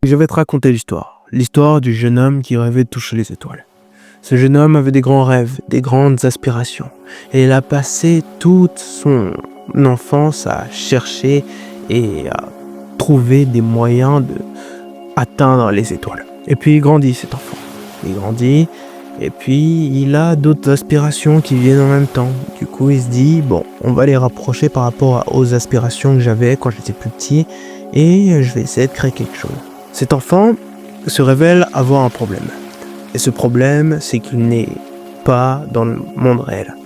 Je vais te raconter l'histoire du jeune homme qui rêvait de toucher les étoiles. Ce jeune homme avait des grands rêves, des grandes aspirations, et il a passé toute son enfance à chercher et à trouver des moyens d'atteindre les étoiles. Et puis il grandit, cet enfant. Il grandit, et puis il a d'autres aspirations qui viennent en même temps. Du coup, il se dit, bon, on va les rapprocher par rapport aux aspirations que j'avais quand j'étais plus petit, et je vais essayer de créer quelque chose. Cet enfant se révèle avoir un problème. Et ce problème, c'est qu'il n'est pas dans le monde réel.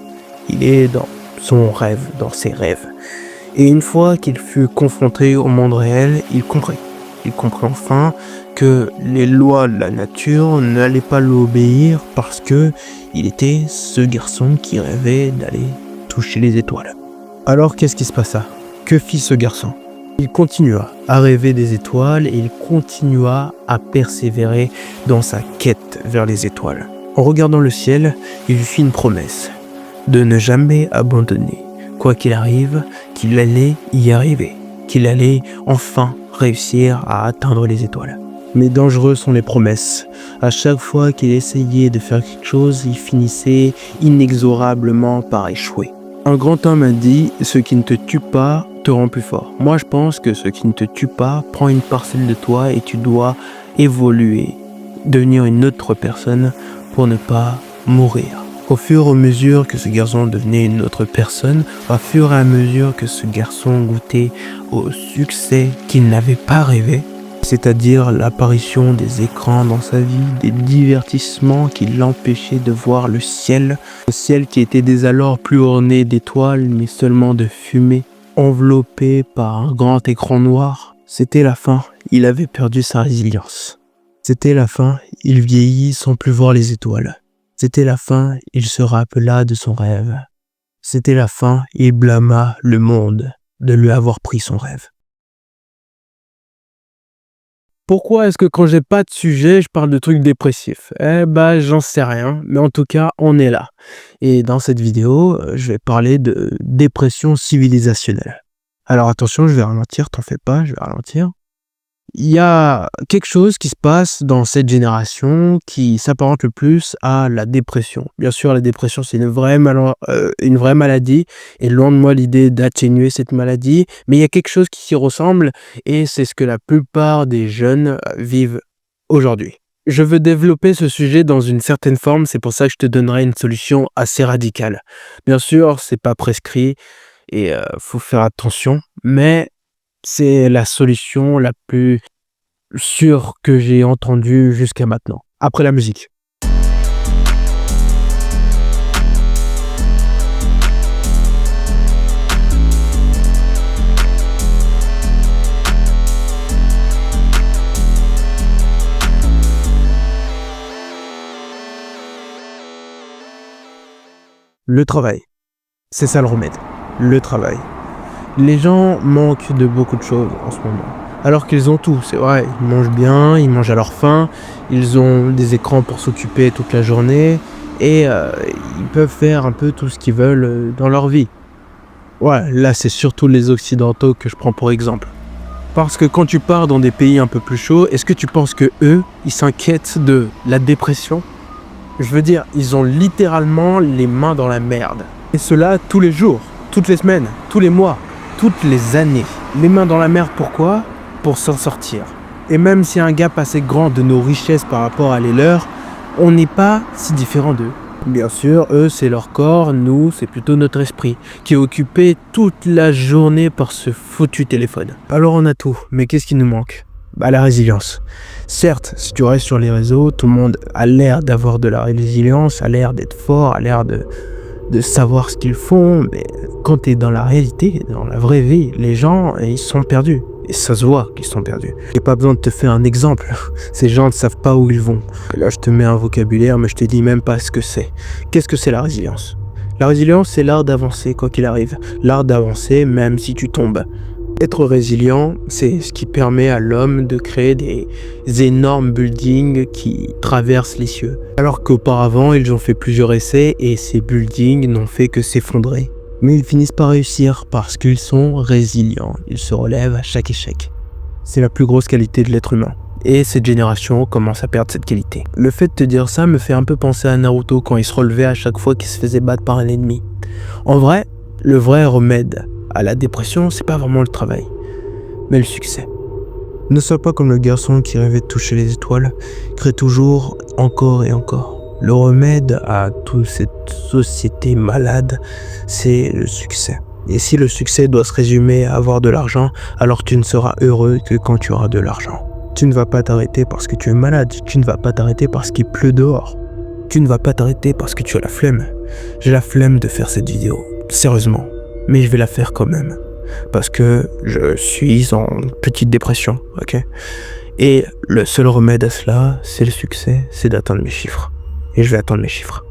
Il est dans son rêve, dans ses rêves. Et une fois qu'il fut confronté au monde réel, il comprit. Il comprit enfin que les lois de la nature n'allaient pas l'obéir parce que il était ce garçon qui rêvait d'aller toucher les étoiles. Alors qu'est-ce qui se passa? Que fit ce garçon? Il continua à rêver des étoiles et il continua à persévérer dans sa quête vers les étoiles. En regardant le ciel, il fit une promesse de ne jamais abandonner. Quoi qu'il arrive, qu'il allait y arriver, qu'il allait enfin réussir à atteindre les étoiles. Mais dangereuses sont les promesses. À chaque fois qu'il essayait de faire quelque chose, il finissait inexorablement par échouer. Un grand homme a dit « Ce qui ne te tue pas te rend plus fort ». Moi, je pense que ce qui ne te tue pas prend une parcelle de toi et tu dois évoluer, devenir une autre personne pour ne pas mourir. Au fur et à mesure que ce garçon devenait une autre personne, au fur et à mesure que ce garçon goûtait au succès qu'il n'avait pas rêvé, c'est-à-dire l'apparition des écrans dans sa vie, des divertissements qui l'empêchaient de voir le ciel qui était dès alors plus orné d'étoiles mais seulement de fumée, enveloppé par un grand écran noir. C'était la fin, il avait perdu sa résilience. C'était la fin, il vieillit sans plus voir les étoiles. C'était la fin, il se rappela de son rêve. C'était la fin, il blâma le monde de lui avoir pris son rêve. Pourquoi est-ce que quand j'ai pas de sujet, je parle de trucs dépressifs? J'en sais rien, mais en tout cas, on est là. Et dans cette vidéo, je vais parler de dépression civilisationnelle. Alors attention, je vais ralentir, t'en fais pas, je vais ralentir. Il y a quelque chose qui se passe dans cette génération qui s'apparente le plus à la dépression. Bien sûr, la dépression, c'est une vraie maladie, et loin de moi l'idée d'atténuer cette maladie, mais il y a quelque chose qui s'y ressemble, et c'est ce que la plupart des jeunes vivent aujourd'hui. Je veux développer ce sujet dans une certaine forme, c'est pour ça que je te donnerai une solution assez radicale. Bien sûr, c'est pas prescrit, et faut faire attention, mais c'est la solution la plus sûre que j'ai entendue jusqu'à maintenant. Après la musique. Le travail. C'est ça le remède. Le travail. Les gens manquent de beaucoup de choses en ce moment. Alors qu'ils ont tout, c'est vrai. Ils mangent bien, ils mangent à leur faim, ils ont des écrans pour s'occuper toute la journée et ils peuvent faire un peu tout ce qu'ils veulent dans leur vie. Ouais, là c'est surtout les Occidentaux que je prends pour exemple. Parce que quand tu pars dans des pays un peu plus chauds, est-ce que tu penses que eux, ils s'inquiètent de la dépression? Je veux dire, ils ont littéralement les mains dans la merde. Et cela tous les jours, toutes les semaines, tous les mois. Toutes les années. Les mains dans la merde, pourquoi? Pour s'en sortir. Et même s'il y a un gap assez grand de nos richesses par rapport à les leurs, on n'est pas si différents d'eux. Bien sûr, eux, c'est leur corps, nous, c'est plutôt notre esprit, qui est occupé toute la journée par ce foutu téléphone. Alors on a tout, mais qu'est-ce qui nous manque? La résilience. Certes, si tu restes sur les réseaux, tout le monde a l'air d'avoir de la résilience, a l'air d'être fort, a l'air de savoir ce qu'ils font, mais quand tu es dans la réalité, dans la vraie vie, les gens, ils sont perdus. Et ça se voit qu'ils sont perdus. J'ai pas besoin de te faire un exemple. Ces gens ne savent pas où ils vont. Et là, je te mets un vocabulaire, mais je te dis même pas ce que c'est. Qu'est-ce que c'est la résilience? La résilience, c'est l'art d'avancer quoi qu'il arrive. L'art d'avancer même si tu tombes. Être résilient, c'est ce qui permet à l'homme de créer des énormes buildings qui traversent les cieux. Alors qu'auparavant, ils ont fait plusieurs essais et ces buildings n'ont fait que s'effondrer. Mais ils finissent par réussir parce qu'ils sont résilients. Ils se relèvent à chaque échec. C'est la plus grosse qualité de l'être humain. et cette génération commence à perdre cette qualité. Le fait de te dire ça me fait un peu penser à Naruto quand il se relevait à chaque fois qu'il se faisait battre par un ennemi. En vrai, le vrai remède à la dépression, c'est pas vraiment le travail, mais le succès. Ne sois pas comme le garçon qui rêvait de toucher les étoiles, crée toujours encore et encore. Le remède à toute cette société malade, c'est le succès. Et si le succès doit se résumer à avoir de l'argent, alors tu ne seras heureux que quand tu auras de l'argent. Tu ne vas pas t'arrêter parce que tu es malade, tu ne vas pas t'arrêter parce qu'il pleut dehors. Tu ne vas pas t'arrêter parce que tu as la flemme. J'ai la flemme de faire cette vidéo, sérieusement, mais je vais la faire quand même. Parce que je suis en petite dépression, ok? Et le seul remède à cela, c'est le succès, c'est d'atteindre mes chiffres. Et je vais atteindre mes chiffres.